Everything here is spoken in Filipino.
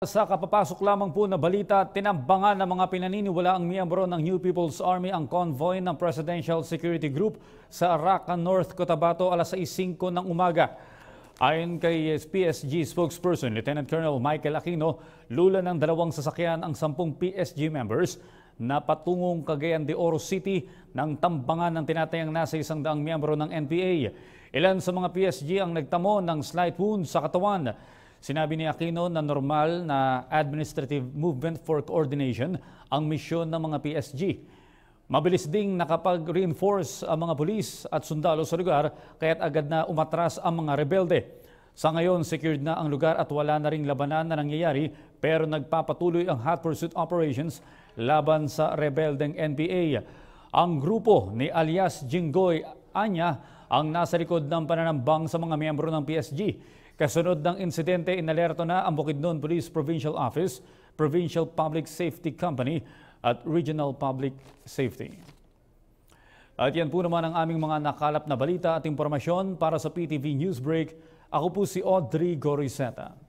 Sa kapapasok lamang po na balita, tinambangan ng mga pinaniniwalaang miyembro ng New People's Army ang convoy ng Presidential Security Group sa Arakan North, Cotabato alas 6:05 ng umaga. Ayon kay PSG spokesperson Lieutenant Colonel Michael Aquino, lula ng dalawang sasakyan ang 10 PSG members na patungong Cagayan de Oro City ng tambangan ng tinatayang nasa 100 miyembro ng NPA. Ilan sa mga PSG ang nagtamo ng slight wounds sa katawan. Sinabi ni Aquino na normal na administrative movement for coordination ang misyon ng mga PSG. Mabilis ding nakapag-reinforce ang mga pulis at sundalo sa lugar kaya't agad na umatras ang mga rebelde. Sa ngayon, secured na ang lugar at wala na ring labanan na nangyayari pero nagpapatuloy ang hot pursuit operations laban sa rebeldeng NPA. Ang grupo ni alias Jinggoy Anya ang nasa likod ng pananambang sa mga miyembro ng PSG. Kasunod ng insidente, inalerto na ang Bukidnon Police Provincial Office, Provincial Public Safety Company at Regional Public Safety. At yan po naman ang aming mga nakalap na balita at impormasyon para sa PTV Newsbreak. Ako po si Audrey Gorizeta.